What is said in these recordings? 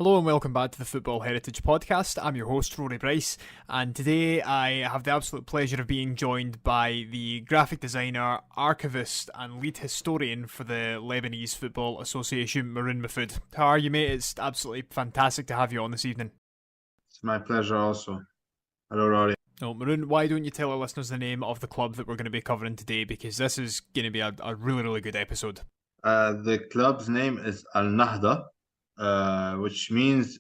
Hello and welcome back to the Football Heritage podcast. I'm your host, Rory Bryce, and today I have the absolute pleasure of being joined by the graphic designer, archivist, and lead historian for the Lebanese Football Association, Maroun Mahfoud. How are you, mate? It's absolutely fantastic to have you on this evening. It's my pleasure also. Hello, Rory. Oh, Maroun, why don't you tell our listeners the name of the club that we're going to be covering today, because this is going to be a really, really good episode. The club's name is alnahda, which means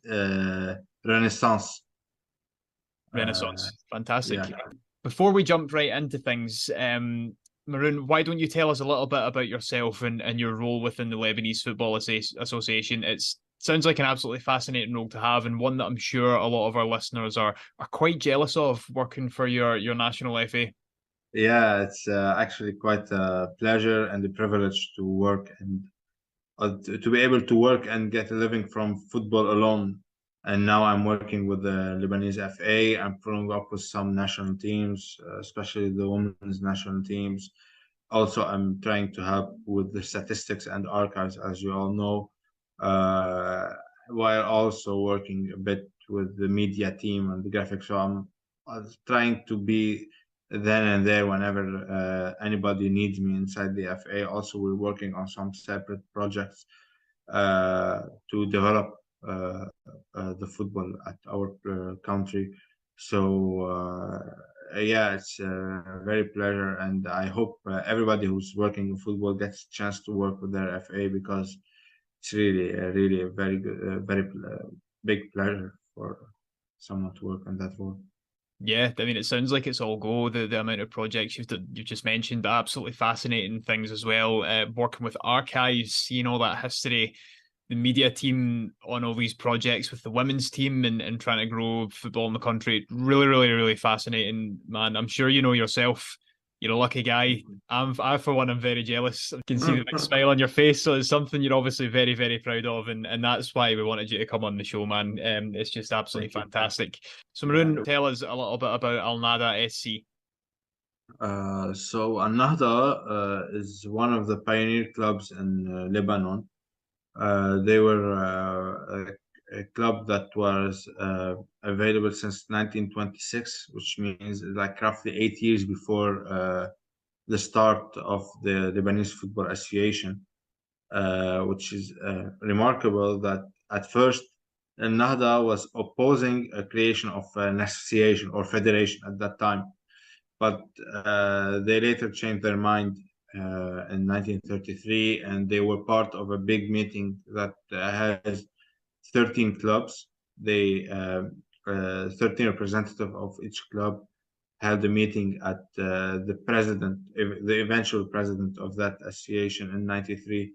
Renaissance. Renaissance. Fantastic. Yeah. Before we jump right into things, Maroun, why don't you tell us a little bit about yourself and your role within the Lebanese Football Association? It sounds like an absolutely fascinating role to have, and one that I'm sure a lot of our listeners are quite jealous of, working for your national FA. Yeah, it's actually quite a pleasure and a privilege to work and to be able to work and get a living from football alone. And now I'm working with the Lebanese FA. I'm following up with some national teams, especially the women's national teams. Also, I'm trying to help with the statistics and archives, as you all know, uh, while also working a bit with the media team and the graphics. So I'm trying to be then and there whenever anybody needs me inside the FA. Also, we're working on some separate projects to develop uh, the football at our country. So yeah, it's a very pleasure, and I hope everybody who's working in football gets a chance to work with their FA because it's really a very good, very big pleasure for someone to work on that role. Yeah, I mean, it sounds like it's all go. The amount of projects you've just mentioned, but absolutely fascinating things as well. Working with archives, seeing all that history, the media team on all these projects with the women's team and trying to grow football in the country. Really, really, really fascinating, man. I'm sure you know yourself. You're a lucky guy. I for one, am very jealous. I can see the big smile on your face. So it's something you're obviously very, very proud of, and that's why we wanted you to come on the show, man. It's just absolutely fantastic. So, Maroun, tell us a little bit about Al-Nahda SC. So Al-Nahda is one of the pioneer clubs in Lebanon. They were a club that was available since 1926, which means like roughly 8 years before the start of the Lebanese Football Association, which is remarkable that at first Nahda was opposing a creation of an association or federation at that time, but they later changed their mind in 1933, and they were part of a big meeting that has 13 clubs. They 13 representatives of each club held a meeting at the eventual president of that association in 93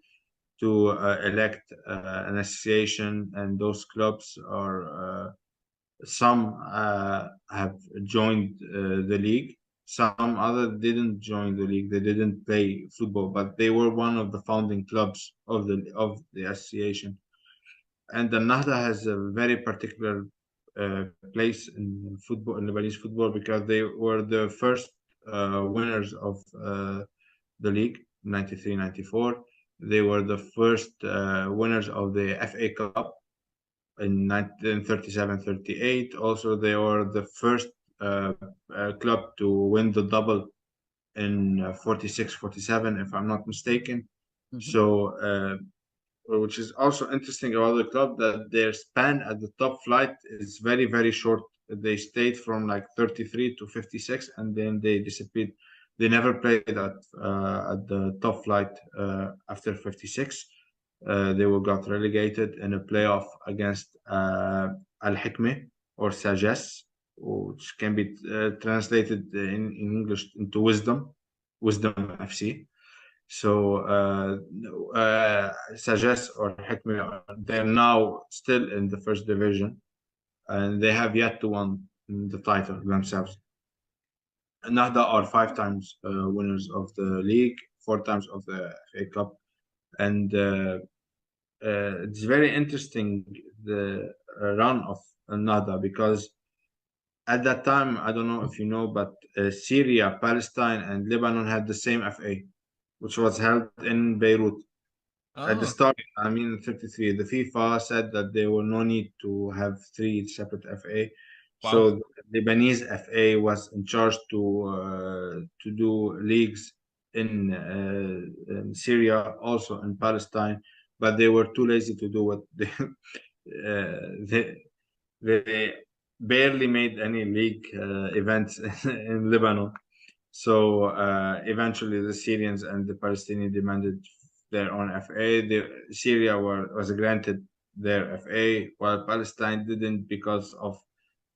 to elect an association, and those clubs are some have joined the league. Some other didn't join the league. They didn't play football, but they were one of the founding clubs of the association. And the Nahda has a very particular place in football, in Lebanese football, because they were the first winners of the league, 93, 94. They were the first winners of the FA Cup in 1937-38. Also, they were the first club to win the double in 46-47, if I'm not mistaken. So, which is also interesting about the club, that their span at the top flight is very, very short. They stayed from like 33 to 56, and then they disappeared. They never played at the top flight after 56. They were got relegated in a playoff against Al Hikmeh or Sagesse, which can be translated in English into Wisdom FC. So Sagesse or Hikmeh, they're now still in the first division, and they have yet to win the title themselves. Nahda are 5 times winners of the league, 4 times of the FA Cup, and it's very interesting the run of Nahda, because at that time, I don't know if you know, but Syria, Palestine, and Lebanon had the same FA, which was held in Beirut. At the Oh, start, I mean, 33, the FIFA said that there were no need to have three separate FA. wow. So the Lebanese FA was in charge to do leagues in Syria, also in Palestine, but they were too lazy to do what they they barely made any league events in Lebanon. So eventually, the Syrians and the Palestinians demanded their own FA. Syria was granted their FA, while Palestine didn't because of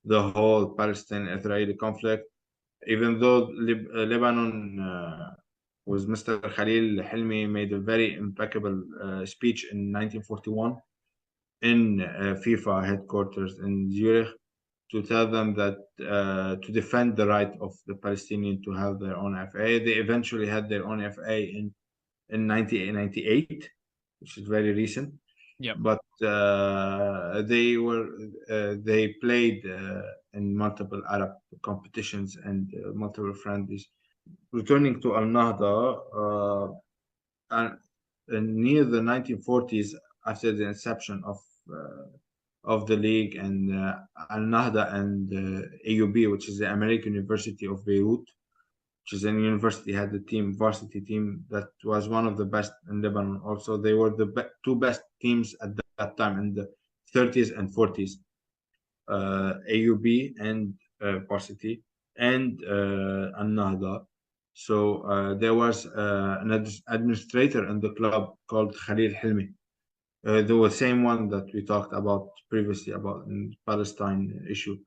the whole Palestine-Israeli conflict. Even though Lebanon, with Mr. Khalil Hilmi, made a very impeccable speech in 1941 in FIFA headquarters in Zurich to tell them that to defend the right of the Palestinians to have their own FA. They eventually had their own FA in 1998, which is very recent. Yep. But they played in multiple Arab competitions and multiple friendlies. Returning to Al Nahda, and near the 1940s, after the inception of the league, and Al Nahda and AUB, which is the American University of Beirut, which is a university, had a team, varsity team that was one of the best in Lebanon. Also, they were the two best teams at that time in the 30s and 40s, AUB and varsity, and Al Nahda. So there was an administrator in the club called Khalil Hilmi, the same one that we talked about previously about in Palestine issue.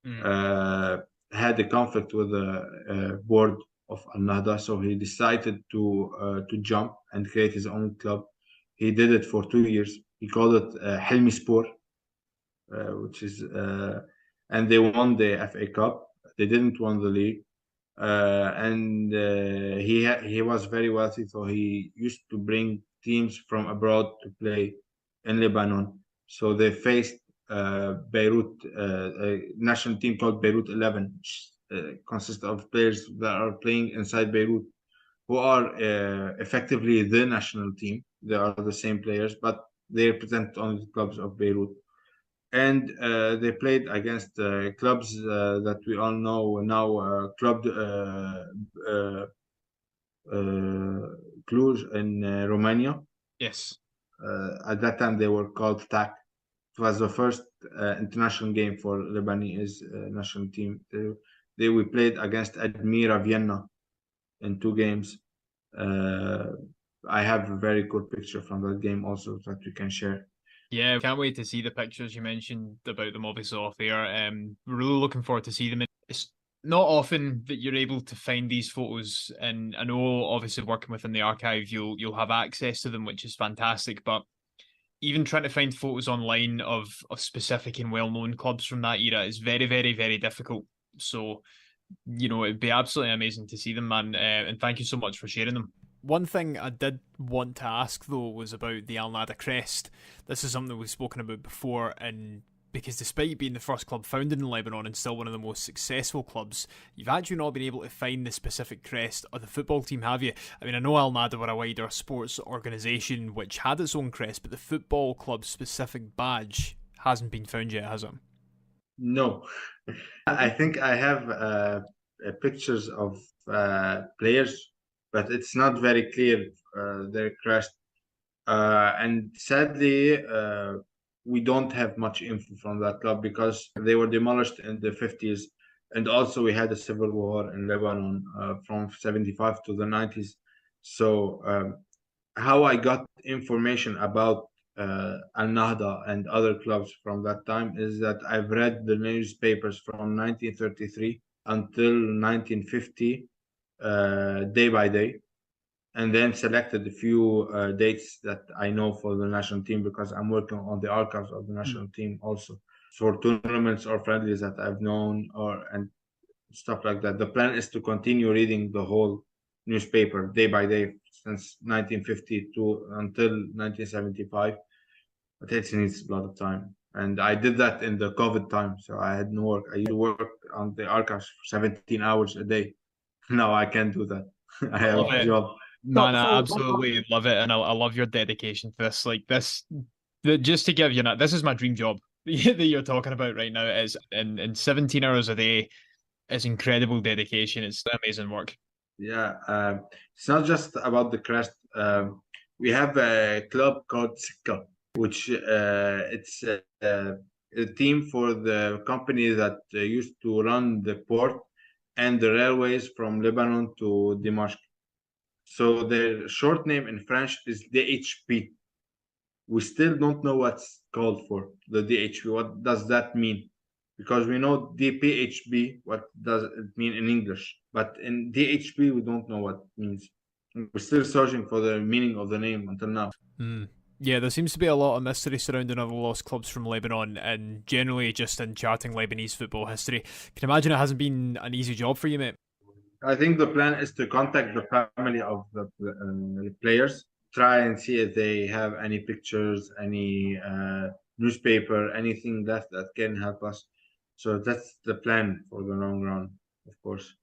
Mm. Uh, had a conflict with the board of Al Nahda, so he decided to jump and create his own club. He did it for 2 years. He called it Hilmi Spor, which is and they won the FA Cup. They didn't win the league, and he was very wealthy, so he used to bring teams from abroad to play in Lebanon. So they faced Beirut, a national team called Beirut 11, which consists of players that are playing inside Beirut, who are effectively the national team. They are the same players, but they represent only the clubs of Beirut. And they played against clubs that we all know now, uh, Cluj in Romania. Yes. At that time, they were called TAC. It was the first international game for Lebanese national team. We played against Admira Vienna in 2 games. Uh, I have a very good picture from that game also that we can share. Yeah, can't wait to see the pictures you mentioned about them obviously off air. We're really looking forward to see them. It's not often that you're able to find these photos, and I know obviously working within the archive, you'll have access to them, which is fantastic. But even trying to find photos online of specific and well-known clubs from that era is very, very, very difficult. So, it'd be absolutely amazing to see them, man. And thank you so much for sharing them. One thing I did want to ask though was about the alnahda crest. This is something we've spoken about before, and because despite being the first club founded in Lebanon and still one of the most successful clubs, you've actually not been able to find the specific crest of the football team, have you? I mean, I know Al Nahda were a wider sports organisation which had its own crest, but the football club specific badge hasn't been found yet, has it? No, I think I have pictures of players, but it's not very clear their crest. And sadly, we don't have much info from that club because they were demolished in the 50s. And also, we had a civil war in Lebanon from 75 to the 90s. So, how I got information about Al Nahda and other clubs from that time is that I've read the newspapers from 1933 until 1950, day by day, and then selected a few dates that I know for the national team because I'm working on the archives of the national team also for tournaments or friendlies that I've known or and stuff like that. The plan is to continue reading the whole newspaper day by day since 1950 to until 1975, but it needs a lot of time. And I did that in the COVID time, so I had no work. I used to work on the archives for 17 hours a day. Now I can't do that. I I have love a it. job. Man, I absolutely love it, and I love your dedication to this. Like this, just to give you that, this is my dream job that you're talking about right now. Is in 17 hours a day. It's incredible dedication. It's amazing work. Yeah, it's not just about the crest. We have a club called Sikka, which it's a team for the company that used to run the port and the railways from Lebanon to Damascus. So their short name in French is DHP. We still don't know what's called for the DHP. What does that mean? Because we know DPHB, what does it mean in English? But in DHP, we don't know what it means. We're still searching for the meaning of the name until now. Mm. Yeah, there seems to be a lot of mystery surrounding other lost clubs from Lebanon and generally just in charting Lebanese football history. Can imagine it hasn't been an easy job for you, mate. I think the plan is to contact the family of the players, try and see if they have any pictures, any newspaper, anything that can help us. So that's the plan for the long run, of course.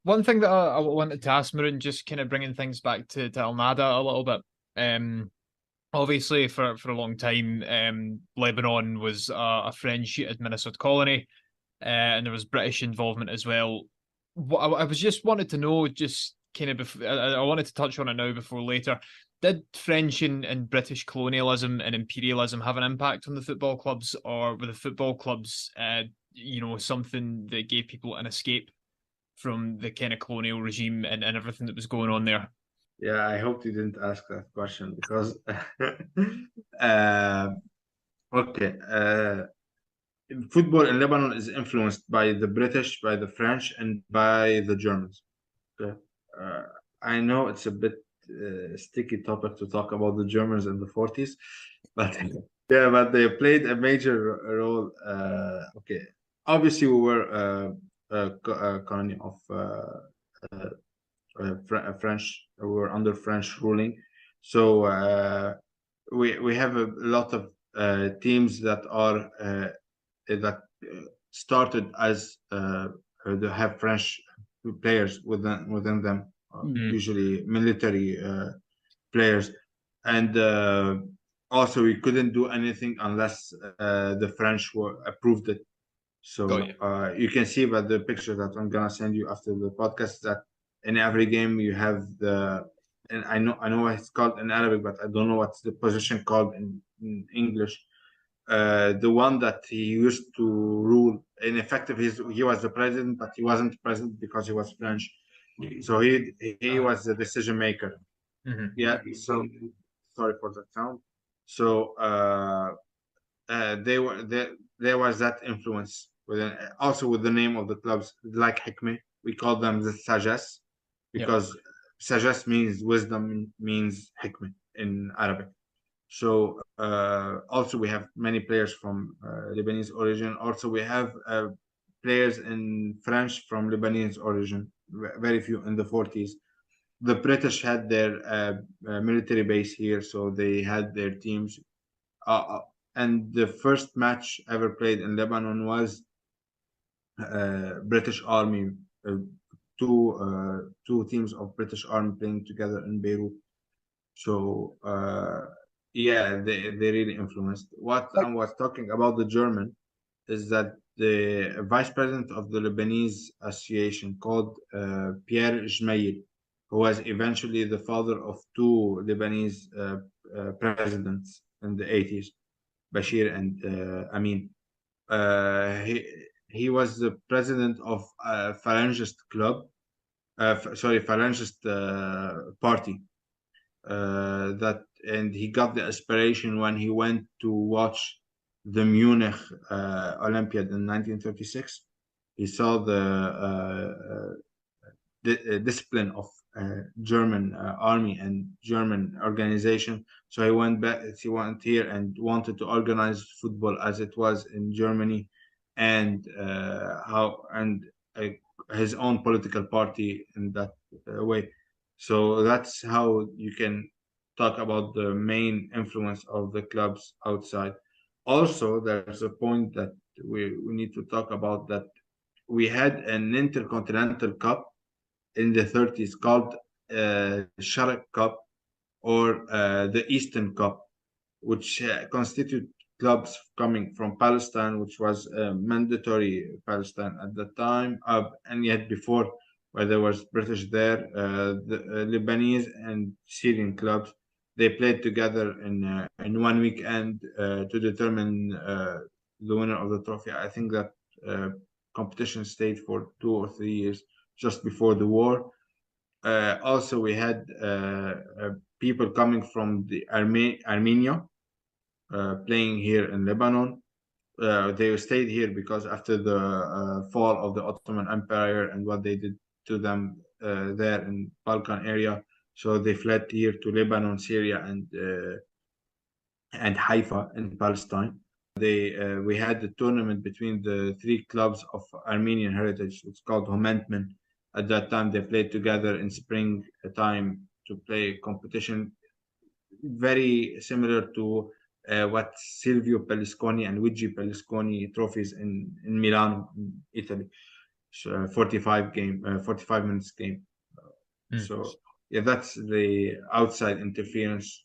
One thing that I wanted to ask, Maroun, just kind of bringing things back to alnahda a little bit. Obviously, for a long time, Lebanon was a French administered colony, and there was British involvement as well. What I was just wanted to know, just kind of before, I wanted to touch on it now before later. Did French and British colonialism and imperialism have an impact on the football clubs, or were the football clubs, something that gave people an escape from the kind of colonial regime and everything that was going on there? Yeah, I hope you didn't ask that question because, uh, okay, football in Lebanon is influenced by the British, by the French, and by the Germans. Okay. Uh, I know it's a bit sticky topic to talk about the Germans in the 40s, but yeah, but they played a major role. Okay, obviously we were a colony of French. We were under French ruling, so we have a lot of teams that are that started as they have French players within them, Mm. usually military players, and also we couldn't do anything unless the French were approved it. Got So you. you can see by the picture that I'm gonna send you after the podcast that in every game you have the, and I know what it's called in Arabic, but I don't know what's the position called in English. The one that he used to rule. In effect, he was the president, but he wasn't president because he was French. So he was the decision maker. Mhm. Yeah. So sorry for the sound. So they were there was that influence within, also with the name of the clubs like Hikmeh. We call them the Sajas Yep. because Sajas means wisdom, means Hikmeh in Arabic. So also we have many players from Lebanese origin. Also we have players in French from Lebanese origin. Very few in the 40s. The British had their military base here, so they had their teams. And the first match ever played in Lebanon was British Army, uh, two teams of British Army playing together in Beirut. So yeah, they really influenced. What I was talking about the German is that the vice president of the Lebanese Association called Pierre Jmeil, who was eventually the father of two Lebanese presidents in the 80s, Bashir and Amin. He was the president of a Phalangist club, Phalangist party that, and he got the aspiration when he went to watch the Munich Olympiad in 1936. He saw the discipline of German army and German organization. So he went back. He went here and wanted to organize football as it was in Germany, and how and his own political party in that way. So that's how you can talk about the main influence of the clubs outside. Also, there's a point that we need to talk about, that we had an intercontinental cup in the 30s called Sharq Cup or the Eastern Cup, which constitute clubs coming from Palestine, which was mandatory Palestine at the time, and yet before, where there was British there, the Lebanese and Syrian clubs, they played together in one weekend to determine the winner of the trophy. I think that uh, competition stayed for 2 or 3 years just before the war. Also, we had people coming from the Armenia playing here in Lebanon. They stayed here because after the fall of the Ottoman Empire and what they did to them there in Balkan area, so they fled here to Lebanon, Syria, and Haifa in Palestine. We had the tournament between the three clubs of Armenian heritage. It's called Homentmen. At that time, they played together in spring time to play competition very similar to what Silvio Berlusconi and Luigi Berlusconi trophies in Milano, in Italy. So, 45 minutes game. Mm. So yeah, that's the outside interference.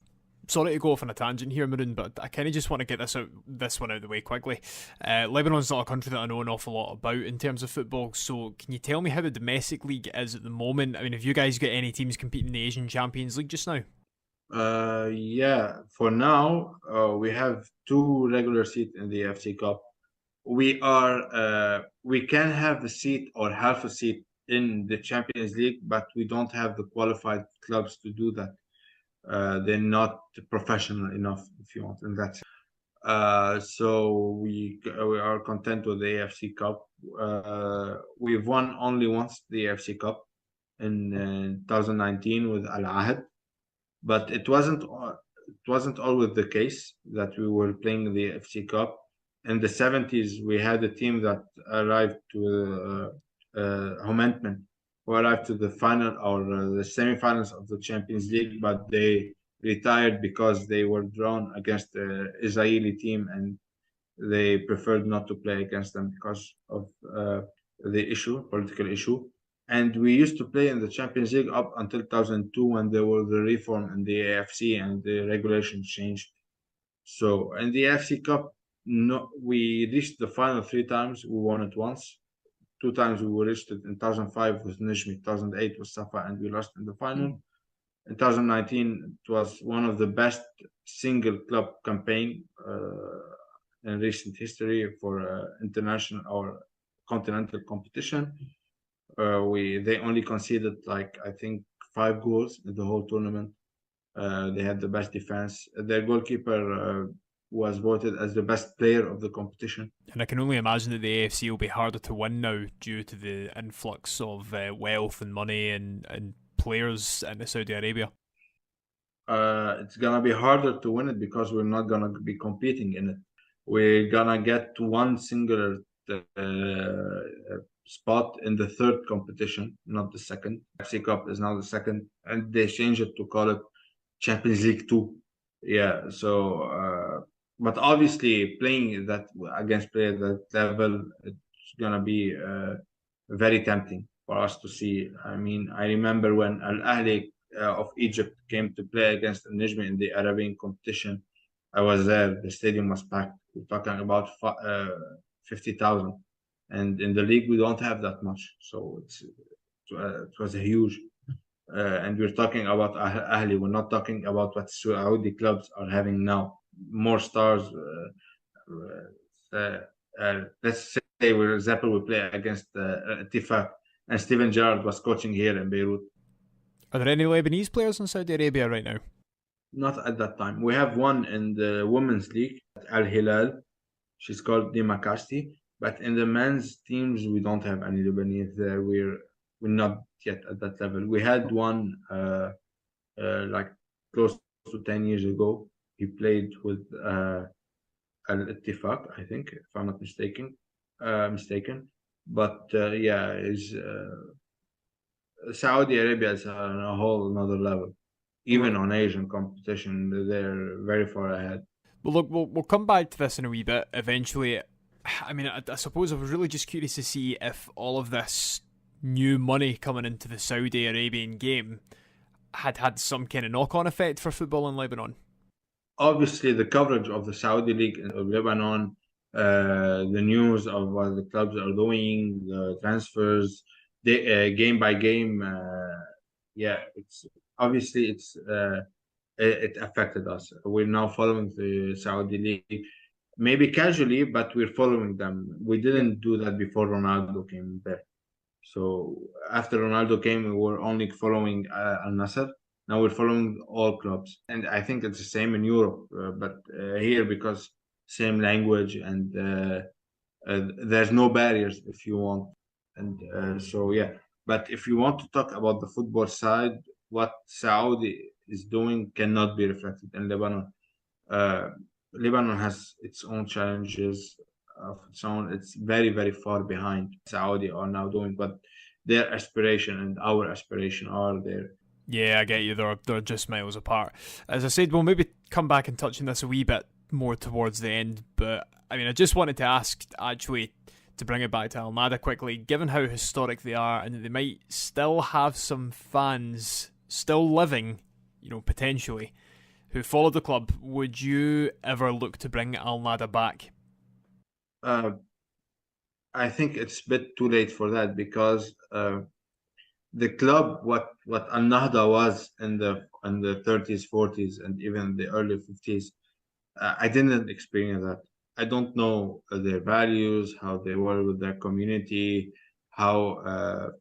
Sorry to go off on a tangent here, Maroun, but I kind of just want to get this one out of the way quickly. Lebanon's not a country that I know an awful lot about in terms of football, so can you tell me how the domestic league is at the moment? I mean, have you guys got any teams competing in the Asian Champions League just now? Yeah, for now, we have two regular seats in the FC Cup. We can have a seat or half a seat in the Champions League, but we don't have the qualified clubs to do that. They're not professional enough, if you want, and that's so we are content with the AFC Cup. We've won only once the AFC Cup in 2019 with Al Ahad, but it wasn't always the case that we were playing the FC Cup. In the 70s, we had a team that arrived to Homentmen, who arrived to the final or the semifinals of the Champions League, but they retired because they were drawn against the Israeli team and they preferred not to play against them because of the political issue. And we used to play in the Champions League up until 2002 when there was the reform in the AFC and the regulations changed. So in the AFC Cup, no, we reached the final three times. We won it once. Two times we reached it in 2005 with Nijmi, 2008 with Safa, and we lost in the final. In 2019, it was one of the best single club campaign in recent history for international or continental competition. They only conceded like I think 5 goals in the whole tournament. They had the best defense. Their goalkeeper was voted as the best player of the competition. And I can only imagine that the AFC will be harder to win now due to the influx of wealth and money and players into Saudi Arabia. It's gonna be harder to win it because we're not gonna be competing in it. We're gonna get one singular spot in the third competition, not the second. FC Cup is now the second, and they changed it to call it Champions League 2. Yeah, so but obviously playing that against players at that level, it's gonna be very tempting for us to see. I mean, I remember when Al Ahly of Egypt came to play against Al Najm in the Arabian competition. I was there. The stadium was packed. We're talking about 50,000, and in the league we don't have that much. So it was a huge. And we're talking about Ahli. We're not talking about what Saudi clubs are having now. More stars. Let's say, for example, we play against Tifaq, and Steven Gerrard was coaching here in Beirut. Are there any Lebanese players in Saudi Arabia right now? Not at that time. We have one in the women's league, Al Hilal. She's called Dima Kashti. But in the men's teams, we don't have any Lebanese there. We're not yet at that level. We had one like close to 10 years ago. He played with Al Ittifaq, I think, if I'm not mistaken. But yeah, Saudi Arabia is on a whole another level. Even on Asian competition, they're very far ahead. Well, look, we'll come back to this in a wee bit eventually. I mean, I suppose I was really just curious to see if all of this new money coming into the Saudi Arabian game, had some kind of knock-on effect for football in Lebanon? Obviously, the coverage of the Saudi League in Lebanon, the news of what the clubs are doing, the transfers, game by game. Yeah, it's obviously it affected us. We're now following the Saudi League, maybe casually, but we're following them. We didn't do that before Ronaldo came there. So after Ronaldo came, we were only following Al Nassr. Now we're following all clubs, and I think it's the same in Europe. But here, because same language and there's no barriers if you want, and so yeah. But if you want to talk about the football side, what Saudi is doing cannot be reflected in Lebanon. Uh, Lebanon has its own challenges of its own. It's very, very far behind. Saudi are now doing what their aspiration and our aspiration are there. Yeah, I get you. They're just miles apart. As I said, we'll maybe come back and touch on this a wee bit more towards the end. But I mean, I just wanted to ask, actually, to bring it back to Alnahda quickly. Given how historic they are, and that they might still have some fans still living, potentially, who follow the club, would you ever look to bring Alnahda back? Uh, I think it's a bit too late for that because the club, what Al Nahda was in the 30s, 40s, and even the early 50s, I didn't experience that. I don't know their values, how they were with their community, how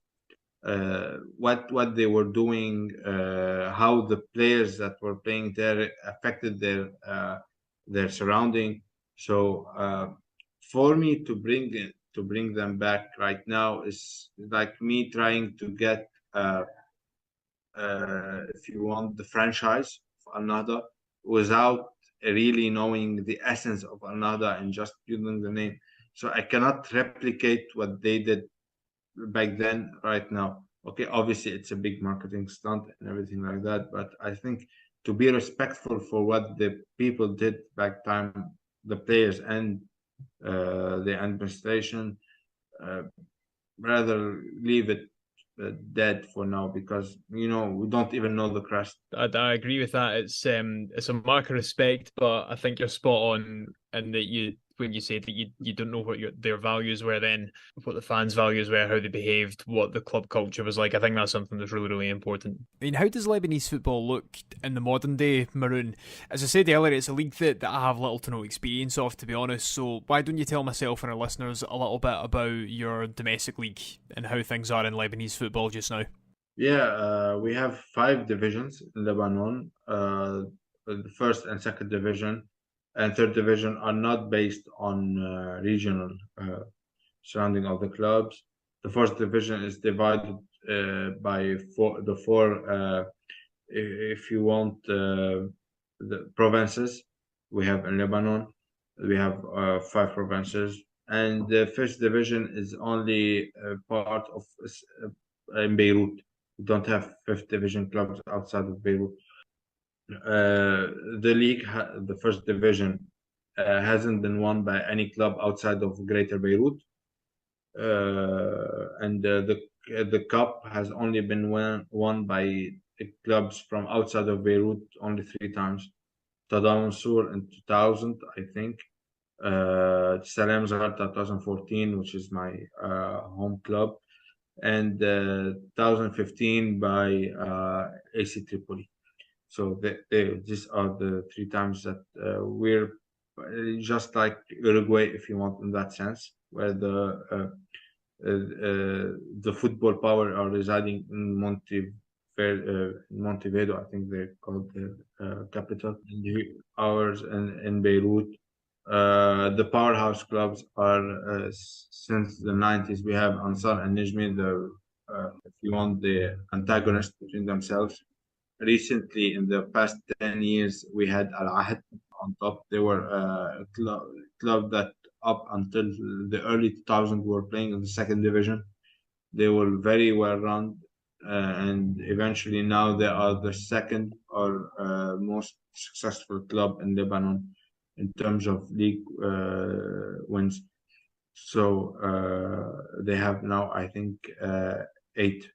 what they were doing, how the players that were playing there affected their surrounding. So for me to bring them back right now is like me trying to get, if you want, the franchise of Al without really knowing the essence of Al and just using the name. So I cannot replicate what they did back then right now. Okay, obviously it's a big marketing stunt and everything like that, but I think to be respectful for what the people did back time, the players and the administration, uh, rather leave it dead for now because we don't even know the crest. I agree with that. It's a mark of respect, but I think you're spot on in that when you said that you don't know what their values were then, what the fans' values were, how they behaved, what the club culture was like. I think that's something that's really, really important. I mean, how does Lebanese football look in the modern day, Maroun? As I said earlier, it's a league that I have little to no experience of, to be honest. So why don't you tell myself and our listeners a little bit about your domestic league and how things are in Lebanese football just now? Yeah, we have 5 divisions in Lebanon. The first and second division and third division are not based on regional surrounding of the clubs. The first division is divided by four, if you want, the provinces we have in Lebanon. We have 5 provinces, and the first division is only part of in Beirut. We don't have fifth division clubs outside of Beirut. The league, the first division, hasn't been won by any club outside of Greater Beirut, and the cup has only been won by clubs from outside of Beirut only 3 times. Tadawun Sur in 2000, I think. Salem Zarta 2014, which is my home club, and 2015 by AC Tripoli. So these are the 3 times that we're just like Uruguay, if you want, in that sense, where the football power are residing in Montevideo, I think they call the capital. Ours in Beirut. The powerhouse clubs are since the 90s. We have Ansar and Nijmi, if you want, the antagonists between themselves. Recently, in the past 10 years, we had Al Ahad on top. They were a club that up until the early 2000s were playing in the second division. They were very well run, and eventually now they are the second or most successful club in Lebanon in terms of league wins. So they have now, I think, 8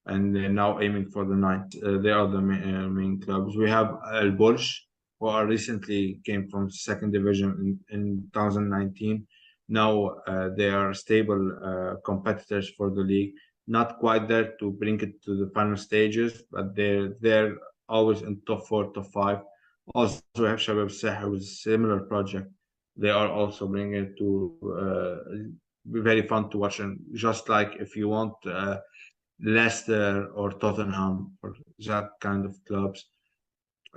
and they're now aiming for the ninth. They are the main clubs. We have Al Borj, who are recently came from second division in 2019. Now they are stable competitors for the league. Not quite there to bring it to the final stages, but they're always in top four, top five. Also, we have Shabab Sah with a similar project. They are also bringing it to very fun to watch, and just like if you want Leicester or Tottenham or that kind of clubs.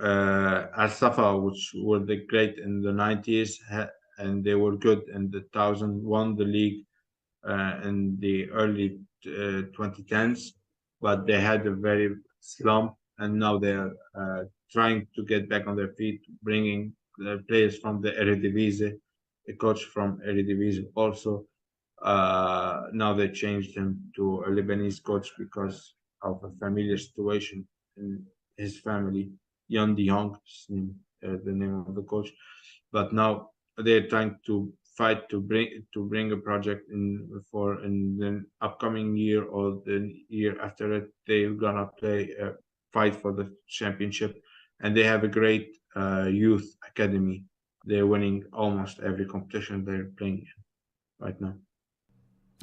Al Safa, which were the great in the 90s, and they were good in the 2000, won the league in the early 2010s, but they had a very slump, and now they are trying to get back on their feet, bringing players from the Eredivisie, a coach from Eredivisie also. Now they changed him to a Lebanese coach because of a familiar situation in his family. Yon De Jong, the name of the coach. But now they're trying to fight to bring a project in the upcoming year or the year after it. They're gonna play fight for the championship, and they have a great youth academy. They're winning almost every competition they're playing in right now.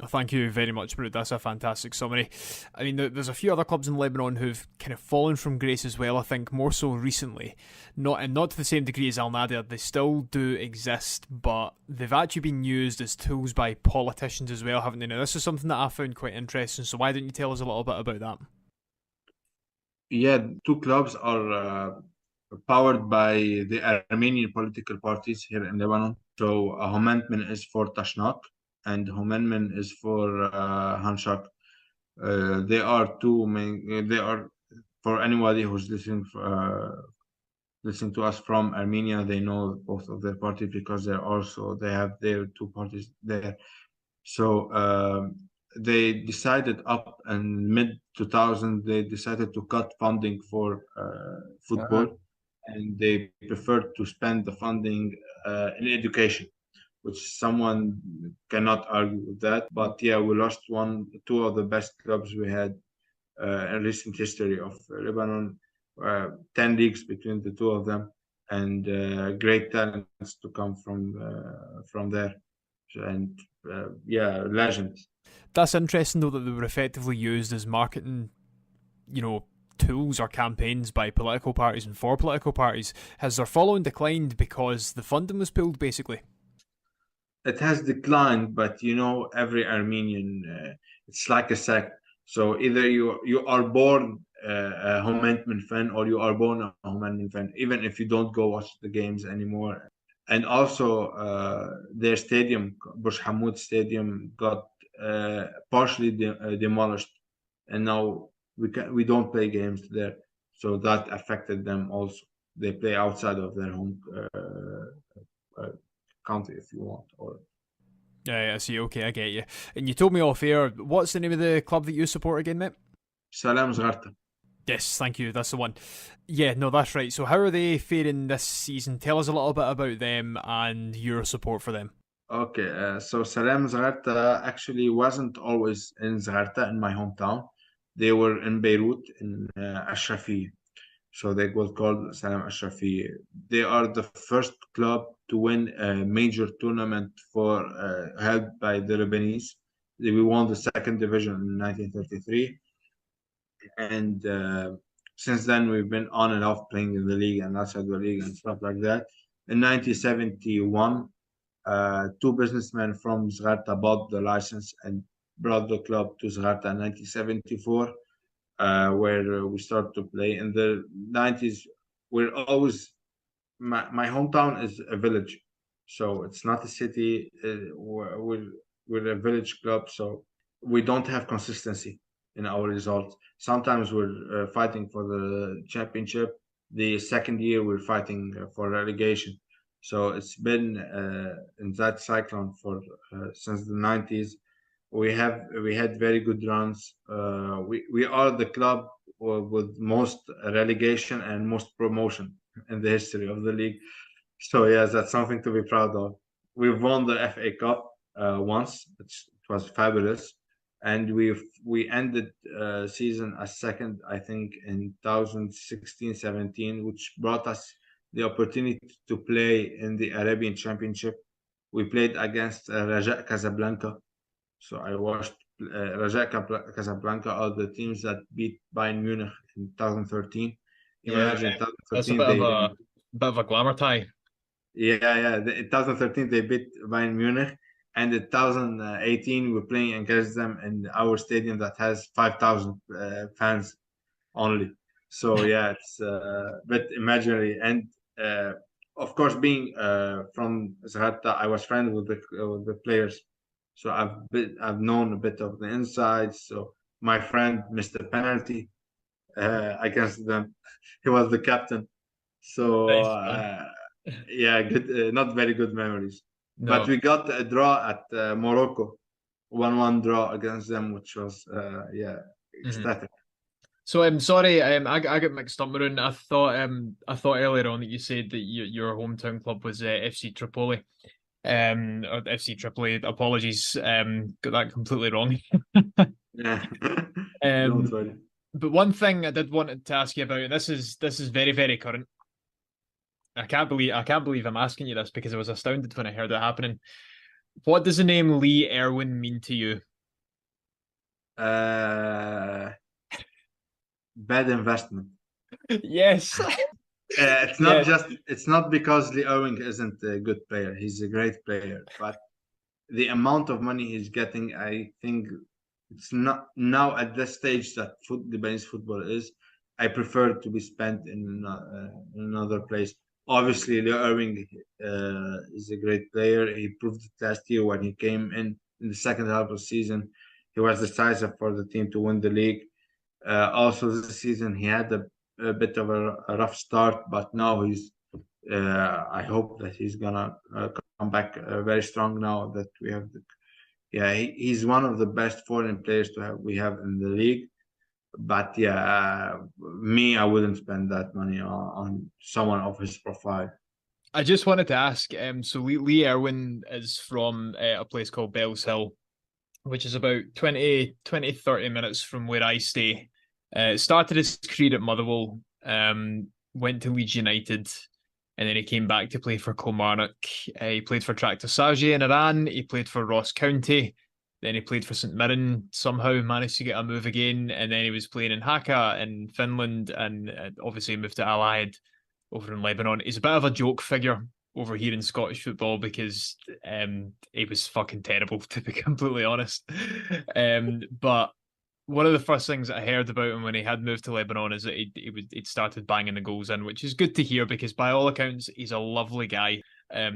Thank you very much, Maroun. That's a fantastic summary. I mean, there's a few other clubs in Lebanon who've kind of fallen from grace as well. I think more so recently, not to the same degree as alnahda. They still do exist, but they've actually been used as tools by politicians as well, haven't they? Now, this is something that I found quite interesting. So why don't you tell us a little bit about that? Yeah, two clubs are powered by the Armenian political parties here in Lebanon. So Homendmen is for Tashnak and Homendmen is for Hanshak. They are two main. They are for anybody who's listening to us from Armenia. They know both of their parties because they have their two parties there. So they decided up in mid 2000 they decided to cut funding for football, and they preferred to spend the funding in education, which someone cannot argue with that. But yeah, we lost two of the best clubs we had in recent history of Lebanon. 10 leagues between the two of them, and great talents to come from there, and yeah, legends. That's interesting, though, that they were effectively used as marketing, tools or campaigns by political parties and for political parties. Has their following declined because the funding was pulled, basically? It has declined, but every Armenian, it's like a sect. So either you are born a Homendmen fan or you are born a Homendmen fan, even if you don't go watch the games anymore. And also, their stadium, Bush Hamoud Stadium, got partially demolished, and now we don't play games there. So that affected them also. They play outside of their home country, if you want. Or Yeah, I see. Okay, I get you. And you told me off air. What's the name of the club that you support again, mate? Salam Zgharta. Yes, thank you. That's the one. Yeah, no, that's right. So how are they faring this season? Tell us a little bit about them and your support for them. Okay, so Salam Zgharta actually wasn't always in Zgharta, in my hometown. They were in Beirut, in Ashrafiyeh. So they was called Salam Ashrafiyeh. They are the first club to win a major tournament held by the Lebanese. We won the second division in 1933, and since then we've been on and off playing in the league and outside the league and stuff like that. In 1971, two businessmen from Zgharta bought the license and brought the club to Zgharta in 1974, where we started to play. In the 90s, we're always, my hometown is a village, so it's not a city. We're a village club, so we don't have consistency in our results. Sometimes we're fighting for the championship. The second year, we're fighting for relegation. So it's been in that cyclone for since the 90s. We had very good runs. We are the club with most relegation and most promotion in the history of the league. So yes, that's something to be proud of. We've won the FA Cup once. It was fabulous, and we ended season as second, I think, in 2016-17, which brought us the opportunity to play in the Arabian Championship. We played against Raja Casablanca. So I watched Raja Casablanca, all the teams that beat Bayern Munich in 2013. Yeah, Imagine that's a 2013 they bit of a glamour tie. yeah. In 2013 they beat Bayern Munich, and in 2018 we're playing against them in our stadium that has 5,000 fans only. So yeah, it's a bit imaginary. And uh, of course, being from Zagata, I was friends with the players, so I've known a bit of the insides. So my friend missed the penalty against them. He was the captain. So Nice. yeah, good, not very good memories. But No. we got a draw at Morocco, 1-1 draw against them, which was yeah, Mhm. ecstatic. So I'm sorry, I got mixed up, Maroon. I thought earlier on that you said that your hometown club was FC Tripoli, or FC Tripoli. Apologies, got that completely wrong. Yeah, don't Um, worry. but one thing I did want to ask you about, and this is very, very current. I can't believe I'm asking you this because I was astounded when I heard it happening. What does the name Lee Erwin mean to you? Uh, bad investment. Yes. Yes. It's not because Lee Owing isn't a good player. He's a great player, but the amount of money he's getting, I think it's not now at this stage that Lebanese football is. I prefer to be spent in another place. Obviously, Leo Irving is a great player. He proved it last year when he came in the second half of the season. He was decisive for the team to win the league. Also, this season he had a bit of a rough start, but now he's. I hope that he's gonna come back very strong now that we have yeah, he's one of the best foreign players we have in the league. But yeah, me, I wouldn't spend that money on someone of his profile. I just wanted to ask, so Lee Erwin is from a place called Bells Hill, which is about 30 minutes from where I stay. Started his career at Motherwell, went to Leeds United, and then he came back to play for Kilmarnock. He played for Tractor Sargi in Iran. He played for Ross County. Then he played for St Mirren. Somehow managed to get a move again, and then he was playing in Haka in Finland, and obviously moved to Al Aid over in Lebanon. He's a bit of a joke figure over here in Scottish football because he was fucking terrible, to be completely honest. But one of the first things that I heard about him when he had moved to Lebanon is that he'd started banging the goals in, which is good to hear because by all accounts he's a lovely guy.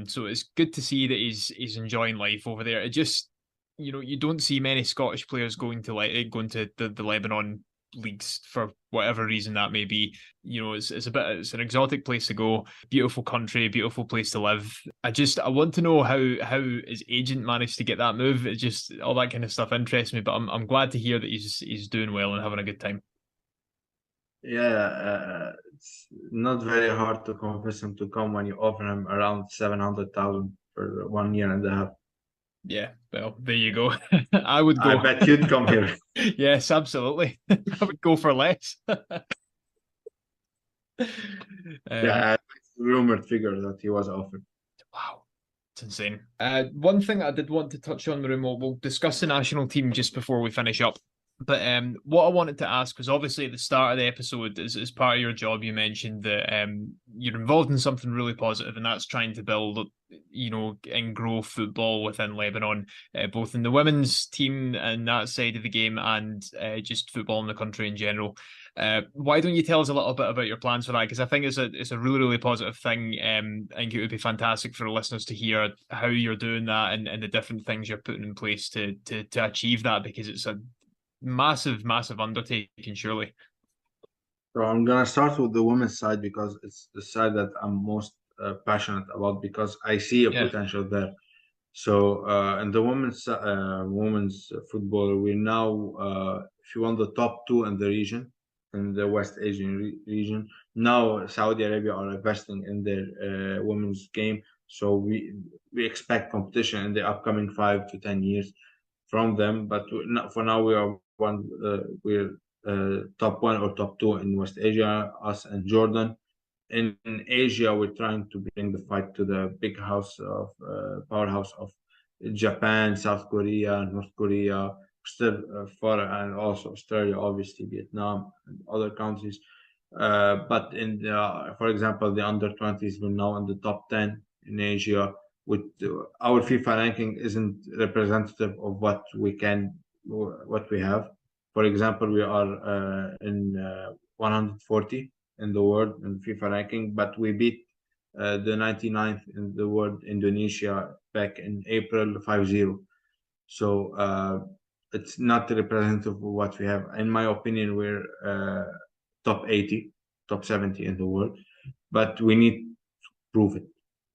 So it's good to see that he's enjoying life over there. It just, you don't see many Scottish players going to the Lebanon leagues for whatever reason that may be. It's an exotic place to go, beautiful country, beautiful place to live. I want to know how his agent managed to get that move. It's just all that kind of stuff interests me, but I'm glad to hear that he's doing well and having a good time. Yeah, it's not very hard to convince him to come when you offer him around 700,000 for 1 year and a half. Yeah, well, there you go. I would I go. bet you'd come here. Yes, absolutely. I would go for less. Um, Yeah, it's a rumored figure that he was offered. wow, it's insane. One thing I did want to touch on, Maroon, we'll discuss the national team just before we finish up. But what I wanted to ask was obviously at the start of the episode, as part of your job, you mentioned that you're involved in something really positive, and that's trying to build, and grow football within Lebanon, both in the women's team and that side of the game, and just football in the country in general. Why don't you tell us a little bit about your plans for that? Because I think it's a really, really positive thing. I think it would be fantastic for the listeners to hear how you're doing that and the different things you're putting in place to achieve that, because it's a massive, massive undertaking, surely. So I'm gonna start with the women's side because it's the side that I'm most passionate about because I see a Yeah. potential there. So in the women's football, we're now, if you want, the top two in the region, in the West Asian region. Now Saudi Arabia are investing in their women's game, so we expect competition in the upcoming 5 to 10 years from them. But for now, we are we're top one or top two in West Asia, us and Jordan. In Asia, we're trying to bring the fight to the big house of powerhouse of Japan, South Korea, North Korea, still far, and also Australia, obviously Vietnam and other countries. But for example, the under 20s will now in the top 10 in Asia. With our FIFA ranking isn't representative of what we have. For example, we are in 140 in the world in FIFA ranking, but we beat the 99th in the world, Indonesia, back in April 5-0. So it's not representative of what we have. In my opinion, we're top 80, top 70 in the world, but we need to prove it.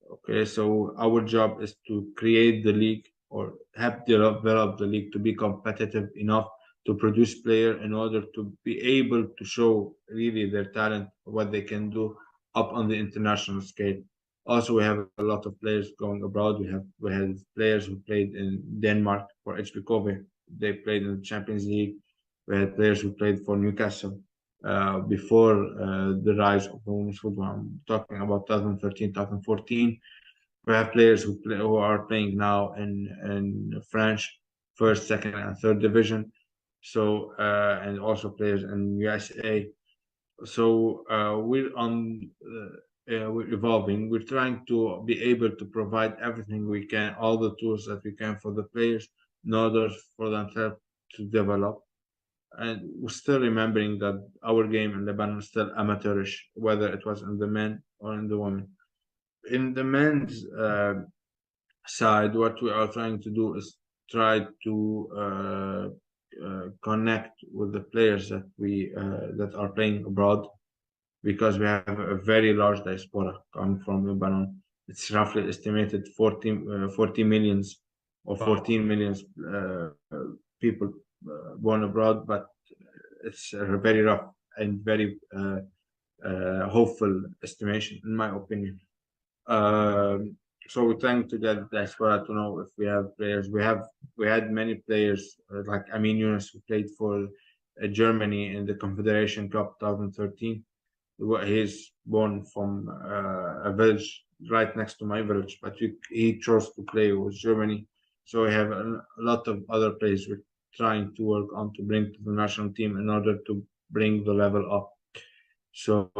Okay, so our job is to create the league or help develop the league to be competitive enough to produce player in order to be able to show really their talent, what they can do up on the international scale. Also, we have a lot of players going abroad. We have players who played in Denmark for HB Kobe. They played in the Champions League. We had players who played for Newcastle before the rise of women's football. I'm talking about 2013, 2014. We have players who are playing now in French first, second, and third division. So and also players in USA. So we're evolving. We're trying to be able to provide everything we can, all the tools that we can for the players in order for themselves to develop. And we're still remembering that our game in Lebanon is still amateurish, whether it was in the men or in the women. In the men's side, what we are trying to do is try to connect with the players that are playing abroad, because we have a very large diaspora coming from Lebanon. It's roughly estimated 40 millions or Wow. 14 millions people born abroad, but it's a very rough and very hopeful estimation, in my opinion. So we're trying to get the diaspora to know if we have players. We had many players like Amin Yunus, who played for Germany in the Confederation Cup 2013. He's born from a village right next to my village, but he chose to play with Germany. So we have a lot of other players we're trying to work on to bring to the national team in order to bring the level up. So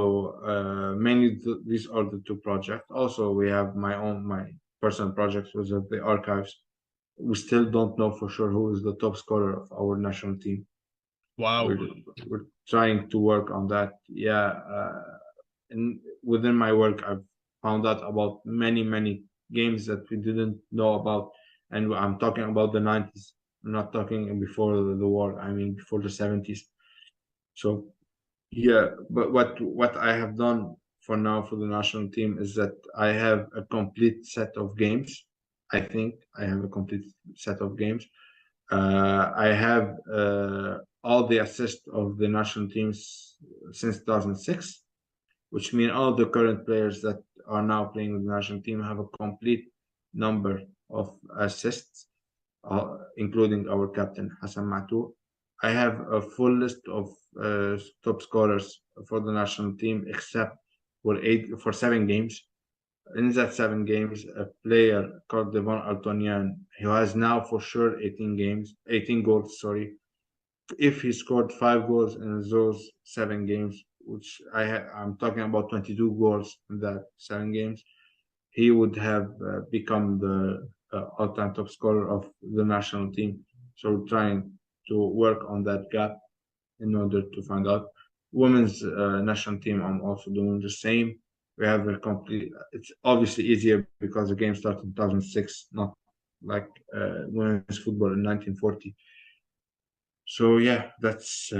mainly these are the two projects. Also, we have my personal projects was at the archives. We still don't know for sure who is the top scorer of our national team. Wow. We're trying to work on that. Yeah, and within my work, I've found out about many games that we didn't know about, and I'm talking about the 90s. I'm not talking before the war. I mean before the 70s. So yeah, but what I have done for now for the national team is that I have a complete set of games. I think I have a complete set of games. I have all the assists of the national teams since 2006, which means all the current players that are now playing with the national team have a complete number of assists, including our captain Hassan Matou. I have a full list of top scorers for the national team, except for 7 games. In that 7 games, a player called Devon Altonian, who has now for sure 18 goals. Sorry, if he scored 5 goals in those 7 games, which I'm talking about 22 goals in that 7 games, he would have become the all-time top scorer of the national team. So we're trying to work on that gap in order to find out. Women's national team, I'm also doing the same. We have a complete. It's obviously easier because the game started in 2006, not like women's football in 1940. So yeah, that's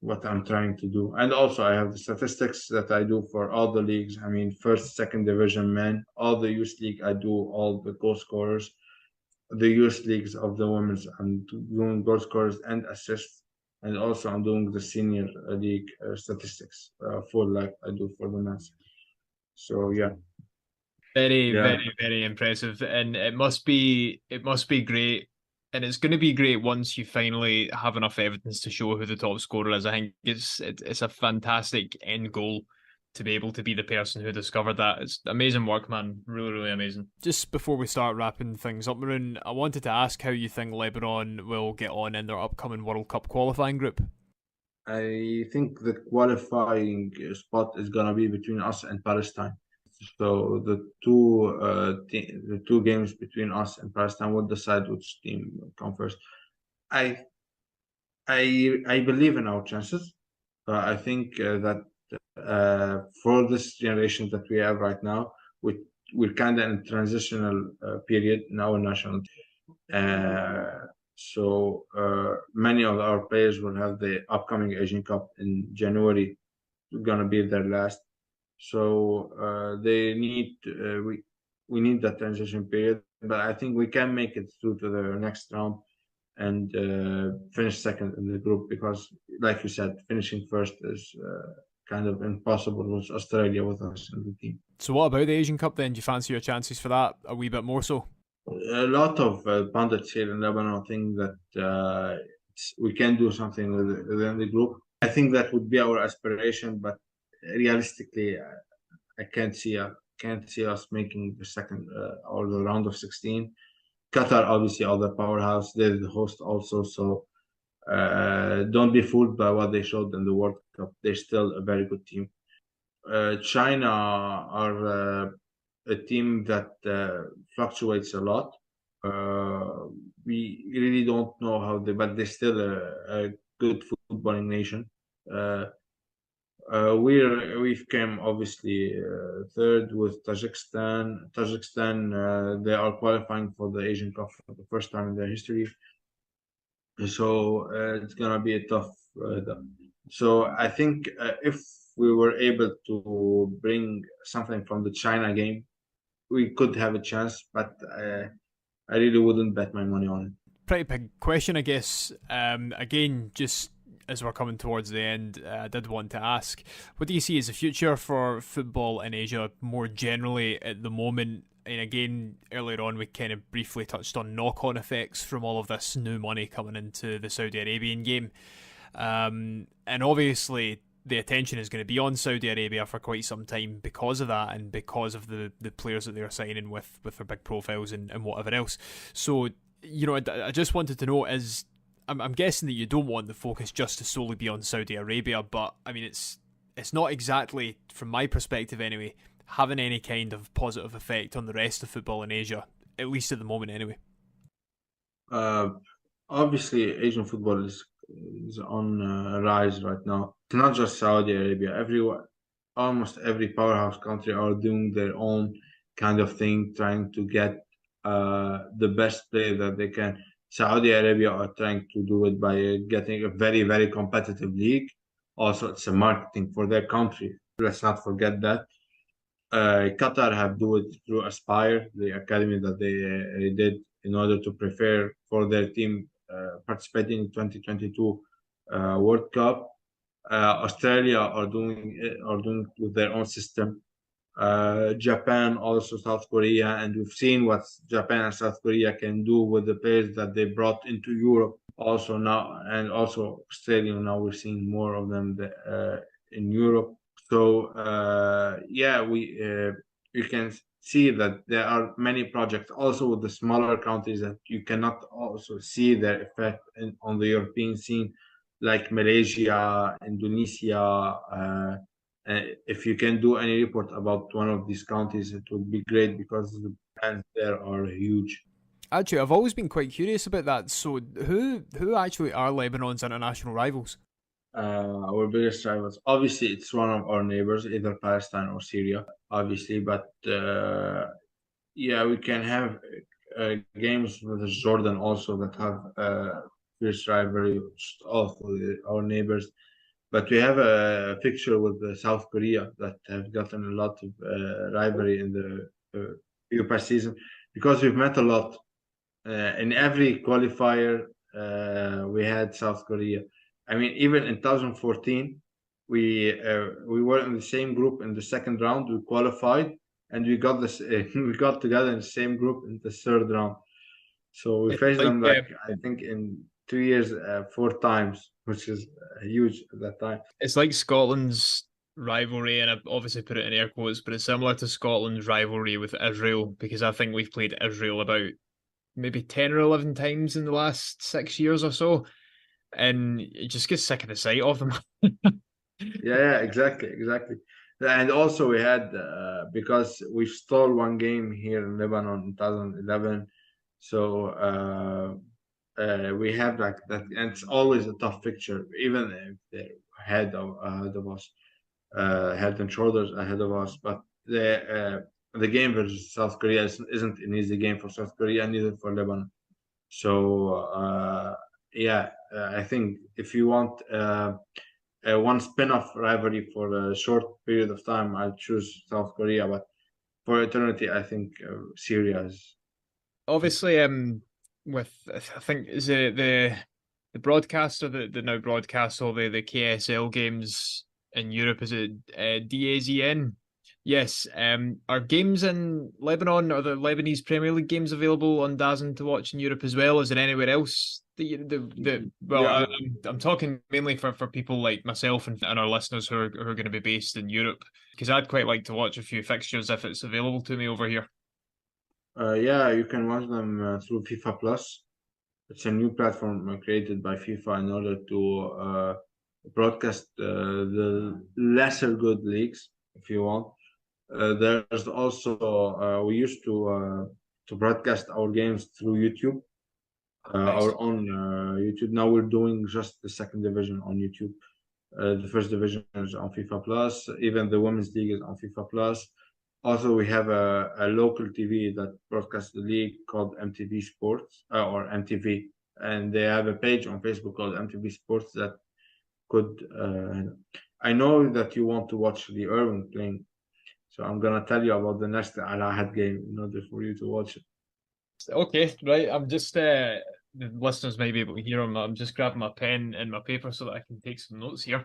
what I'm trying to do. And also I have the statistics that I do for all the leagues. I mean, first, second division men, all the youth league, I do all the goal scorers. The youth leagues of the women's, I'm doing goal scorers and assists. And also I'm doing the senior league statistics, full like I do for the men's. So yeah, Very, yeah. very, very impressive. And it must be great And it's going to be great once you finally have enough evidence to show who the top scorer is. I think it's a fantastic end goal to be able to be the person who discovered that. It's amazing work, man. Really, really amazing. Just before we start wrapping things up, Maroun, I wanted to ask how you think Lebanon will get on in their upcoming World Cup qualifying group. I think the qualifying spot is gonna be between us and Palestine. So the two games between us and Palestine will decide which team come first. I I believe in our chances. I think that for this generation that we have right now, we're kind of in a transitional period in our national team. Many of our players will have the upcoming Asian Cup in January. Gonna be their last. So they need we need that transition period. But I think we can make it through to the next round and finish second in the group because, like you said, finishing first is kind of impossible with Australia with us in the team. So, what about the Asian Cup then? Do you fancy your chances for that a wee bit more so? A lot of pundits here in Lebanon think that we can do something within the group. I think that would be our aspiration, but realistically, I can't see us making the second or the round of 16. Qatar, obviously, are the powerhouse. They're the host also, so don't be fooled by what they showed in the World Cup. They're still a very good team. China are a team that fluctuates a lot. We really don't know but they're still a good footballing nation. We've came obviously third with Tajikistan. They are qualifying for the Asian Cup for the first time in their history. So it's gonna be a tough. So I think if we were able to bring something from the China game, we could have a chance. But I really wouldn't bet my money on it. Pretty big question, I guess. Again, just as we're coming towards the end, I did want to ask, what do you see as the future for football in Asia more generally at the moment? And again, earlier on, we kind of briefly touched on knock-on effects from all of this new money coming into the Saudi Arabian game. And obviously, the attention is going to be on Saudi Arabia for quite some time because of that and because of the players that they're signing with their big profiles and whatever else. So, I just wanted to know is, I'm guessing that you don't want the focus just to solely be on Saudi Arabia, but I mean, it's not exactly, from my perspective anyway, having any kind of positive effect on the rest of football in Asia, at least at the moment anyway. Obviously, Asian football is on a rise right now. It's not just Saudi Arabia. Almost every powerhouse country are doing their own kind of thing, trying to get the best player that they can. Saudi Arabia are trying to do it by getting a very, very competitive league. Also, it's a marketing for their country. Let's not forget that. Qatar have do it through Aspire, the academy that they did in order to prepare for their team participating in 2022 World Cup. Australia are doing with their own system. Japan, also South Korea, and we've seen what Japan and South Korea can do with the players that they brought into Europe. Also now, and also Australia. Now we're seeing more of them in Europe. So you can see that there are many projects also with the smaller countries that you cannot also see their effect on the European scene, like Malaysia, Indonesia. If you can do any report about one of these countries, it would be great because the brands there are huge. Actually, I've always been quite curious about that. So, who actually are Lebanon's international rivals? Our biggest rivals, obviously, it's one of our neighbors, either Palestine or Syria, obviously. But we can have games with Jordan also that have fierce rivalry, also our neighbors. But we have a fixture with South Korea that have gotten a lot of rivalry in the past season because we've met a lot. In every qualifier, we had South Korea. I mean, even in 2014, we were in the same group in the second round. We qualified, and we got this. We got together in the same group in the third round. So we It's faced like them like I think in 2 years, 4 times, which is huge at that time. it's like Scotland's rivalry, and I've obviously put it in air quotes, but it's similar to Scotland's rivalry with Israel because I think we've played Israel about maybe 10 or 11 times in the last 6 years or so, and it just gets sick of the sight of them. Yeah, exactly. And also we had because we stole one game here in Lebanon in 2011, so we have like that, and it's always a tough picture, even if they're ahead of us, head and shoulders ahead of us. But the game versus South Korea isn't an easy game for South Korea, neither for Lebanon. So yeah, I think if you want one spin-off rivalry for a short period of time, I'll choose South Korea. But for eternity, I think Syria is. Obviously, with I think is it the broadcaster that now broadcasts all the KSL games in Europe, is it DAZN? Yes. Are games in Lebanon or the Lebanese Premier League games available on DAZN to watch in Europe as well? Is there anywhere else that well, Yeah, I'm talking mainly for people like myself and our listeners who are going to be based in Europe, because I'd quite like to watch a few fixtures if it's available to me over here. yeah, you can watch them through FIFA Plus. It's a new platform created by FIFA in order to broadcast the lesser good leagues, if you want. There's also we used to broadcast our games through YouTube, Nice. our own YouTube. Now we're doing just the second division on YouTube. The first division is on FIFA Plus. Even the women's league is on FIFA Plus. Also, we have a local TV that broadcasts the league called MTV Sports or MTV, and they have a page on Facebook called MTV Sports that could. I know that you want to watch the Irving playing, so I'm gonna tell you about the next Al-Ahad game in order for you to watch it. Okay, right. I'm just the listeners may be able to hear them. I'm just grabbing my pen and my paper so that I can take some notes here.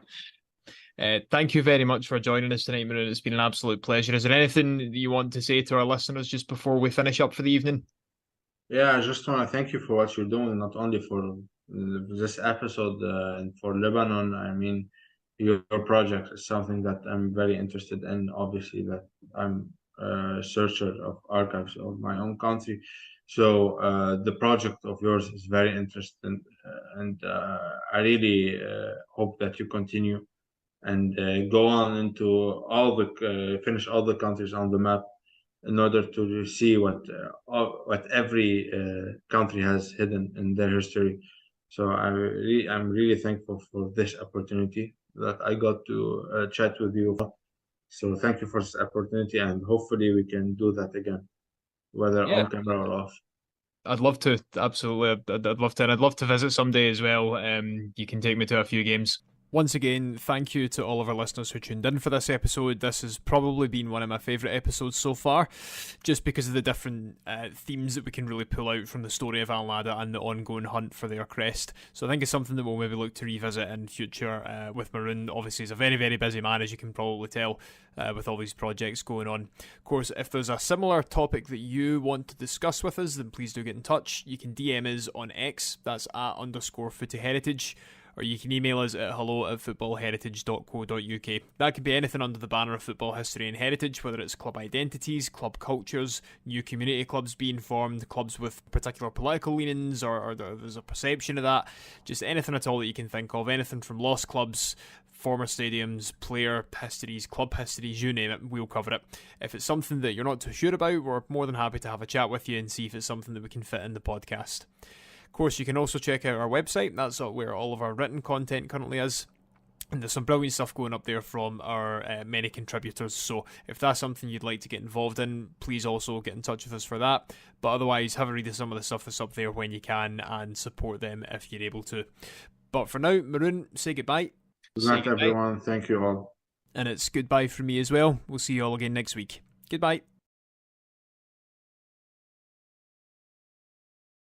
Thank you very much for joining us tonight, Maroun. It's been an absolute pleasure. Is there anything that you want to say to our listeners just before we finish up for the evening? Yeah, I just want to thank you for what you're doing, not only for this episode and for Lebanon. I mean, your project is something that I'm very interested in. Obviously, that I'm a searcher of archives of my own country. So the project of yours is very interesting, and I really hope that you continue and go on into all the finish all the countries on the map in order to see what every country has hidden in their history. So I'm really thankful for this opportunity that I got to chat with you. So thank you for this opportunity, and hopefully we can do that again, whether Yeah, on camera or off. I'd love to. Absolutely. I'd love to. And I'd love to visit someday as well. You can take me to a few games. Once again, thank you to all of our listeners who tuned in for this episode. This has probably been one of my favourite episodes so far, just because of the different themes that we can really pull out from the story of alnahda and the ongoing hunt for their crest. So I think it's something that we'll maybe look to revisit in future with Maroun. Obviously, he's a very, very busy man, as you can probably tell, with all these projects going on. Of course, if there's a similar topic that you want to discuss with us, then please do get in touch. You can DM us on X, that's @_footyheritage. Or you can email us at hello@footballheritage.co.uk. That could be anything under the banner of football history and heritage, whether it's club identities, club cultures, new community clubs being formed, clubs with particular political leanings, or there's a perception of that. Just anything at all that you can think of. Anything from lost clubs, former stadiums, player histories, club histories, you name it, we'll cover it. If it's something that you're not too sure about, we're more than happy to have a chat with you and see if it's something that we can fit in the podcast. Of course, you can also check out our website. That's where all of our written content currently is. And there's some brilliant stuff going up there from our many contributors. So if that's something you'd like to get involved in, please also get in touch with us for that. But otherwise, have a read of some of the stuff that's up there when you can and support them if you're able to. But for now, Maroun, say goodbye. Good night, everyone. Thank you all. And it's goodbye from me as well. We'll see you all again next week. Goodbye.